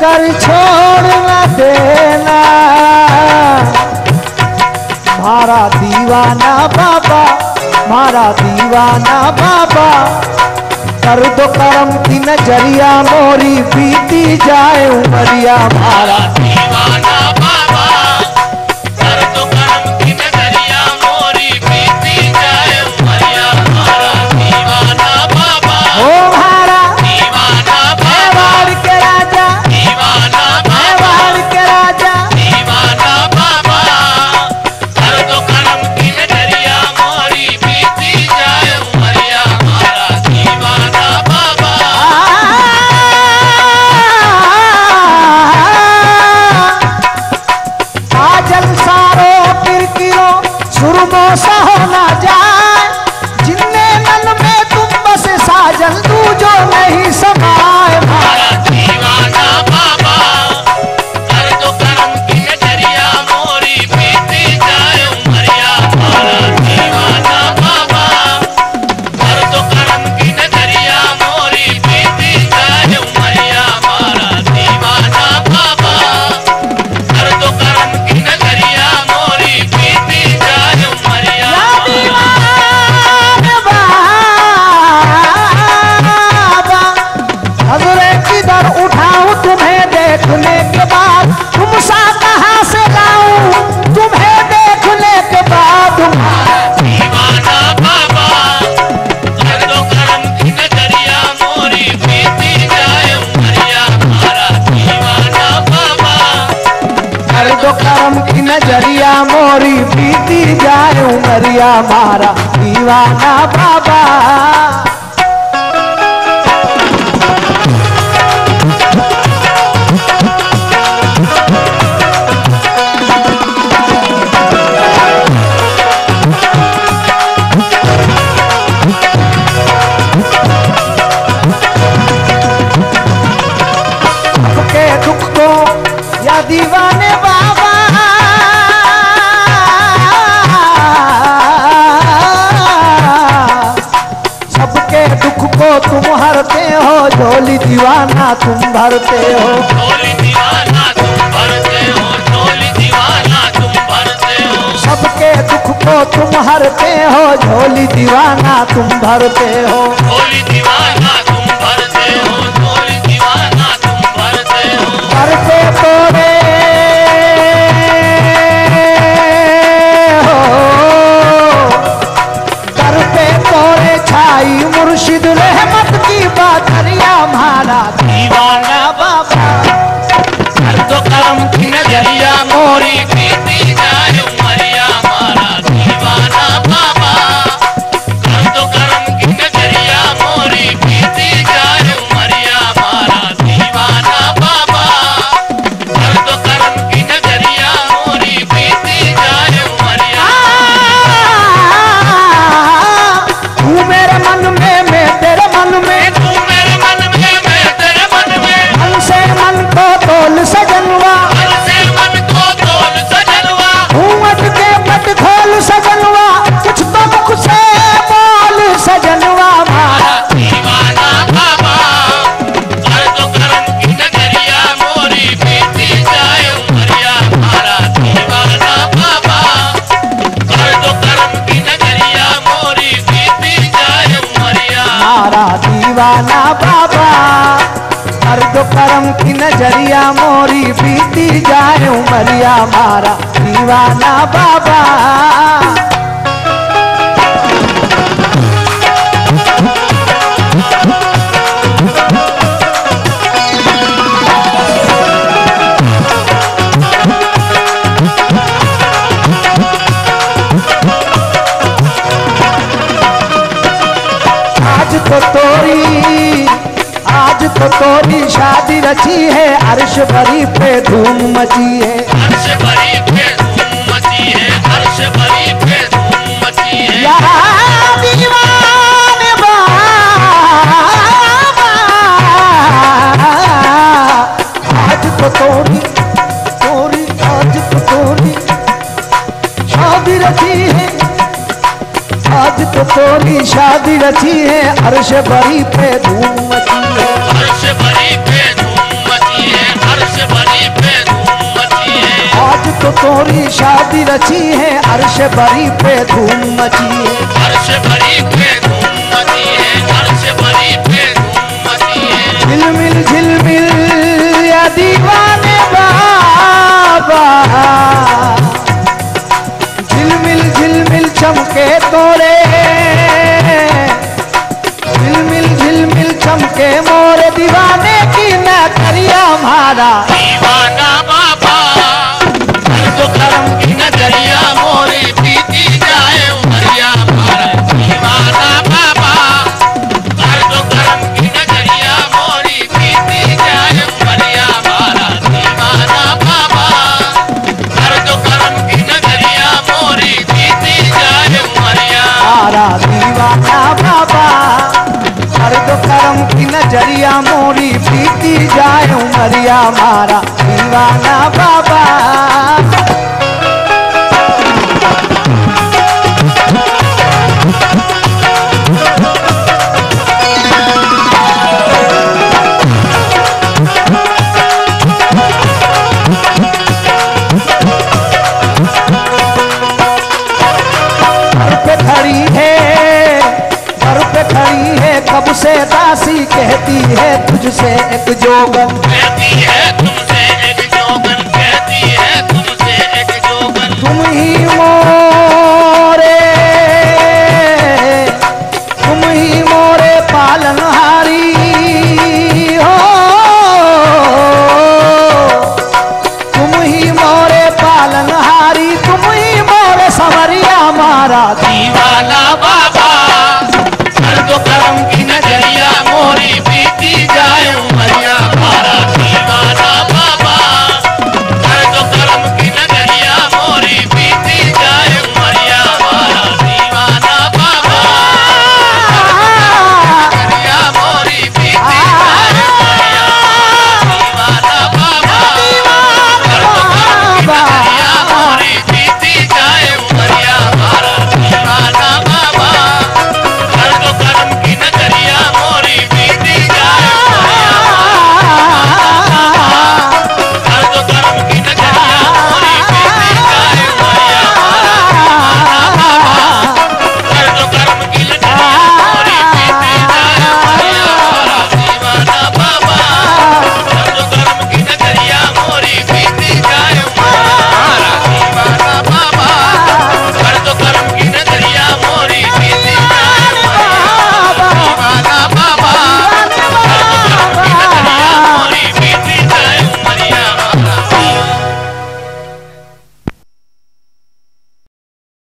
कर छोड़ न देना, मारा दीवाना बाबा, मारा दीवाना बाबा, कर दो करम की नजरिया मोरी बीती जाए उमरिया। मारा दीवाना बाबा, कर दो करम की नजरिया मोरी बीती जाए उमरिया। मारा दीवाना बाबा, ओ मारा दीवाना मेवाड़ के राजा, दीवाना मेवाड़ के राजा, दीवाना बाबा, कर दो करम की नजरिया मोरी बीती जाए उमरिया। मारा दीवाना बाबा, आजल सारो किरकिरो सुरमो सा होना जाए, जिन्ने मन में तुम बस साजन तू जो नहीं समाए। मारा दीवाना बाबा, कर दो करम की नजरिया मोरी बीती जाए उमरिया। मारा दीवाना बाबा, कर दो करम की नजरिया मोरी बीती जाए उमरिया। मारा दीवाना बाबा, कर दो करम की नजरिया मोरी बीती जाए उमरिया। नजरे किधर उठाऊं तुम्हें देखने के बाद, तुम सा कहां से लाऊं तुम्हें देखने के बाद। दीवाना बाबा, कर दो करम की नजरिया मोरी बीती जाए उमरिया। मारा दीवाना बाबा, कर दो करम की नजरिया मोरी बीती जाए उमरिया। मारा दीवाना बाबा, सबके दुख को या दीवाने बाबा, सबके दुख को तुम हरते हो, झोली दीवाना तुम भरते हो। झोली दीवाना तुम भरते हो, झोली दीवाना तुम भरते हो। सबके दुख को तुम हरते हो, झोली दीवाना तुम भरते हो। झोली दीवाना तुम भरते हो, झोली दीवाना तुम भरते हो। करते तोड़े हो, करते तोड़े छाई मुर्शिद रहमत की बादरिया। मारा दीवाना बाबा, कर दो करम की नजरिया मोरी बीती जाए उमरिया। मारा दीवाना बाबा, कर दो करम की नजरिया मोरी बीती जाए उमरिया। मारा दीवाना बाबा, कर दो करम की नजरिया मोरी बीती जाए उमरिया। तू मेरे मन में, मैं तेरे मन में, तू मेरे मन में, मैं तेरे मन में, मन से मन को तोल सजनवा, मन से मन को तोल सजनवा। घूंघट के पट खोल सजनवा, कुछ तो मुख से बोल सजनवा। मारा दीवाना बाबा, कर दो करम की नजरिया मोरी बीती जाए उमरिया। मारा दीवाना बाबा, कर दो करम की नजरिया मोरी बीती जाए उमरिया। मारा दीवाना बाबा, कर दो करम की नजरिया मोरी बीती जाए उमरिया। मारा दीवाना बाबा, आज तो तोरी, आज तो तोरी शादी रची है, अर्श भरी पे धूम मची है। अर्श भरी पे धूम मची है, अर्श भरी पे धूम मची है। या दीवाने बाबा, आज तो तोरी, तोरी आज तो तोरी शादी रची है, आज तो तोरी शादी रची है, अर्श भरी पे धूम मची है। अर्श भरी पे धूम मची है, तो तोरी शादी रची है, अर्श बरी पे धूम मची है। अर्श बरी पे धूम मची है, अर्श बरी पे धूम मची है। झिलमिल झिलमिल या दीवाने बाबा, झिलमिल झिलमिल चमके तोरे, झिलमिल झिलमिल चमके मोरे दीवाने की नजरिया हमारा। दीवाना बाबा कर दो करम की नजरिया मोरी बीती जाए उमरिया हमारा। दीवाना बाबा कर दो करम की नजरिया मोरी बीती जाए उमरिया हमारा। दीवाना बाबा कर दो करम की नजरिया मोरी बीती जाए उमरिया हमारा। दीवाना बाबा कर दो करम की नजरिया मोरी बीती जाए उमरिया हमारा। दीवाना बाबा कब से दासी कहती है तुझसे एक जोगन, कहती है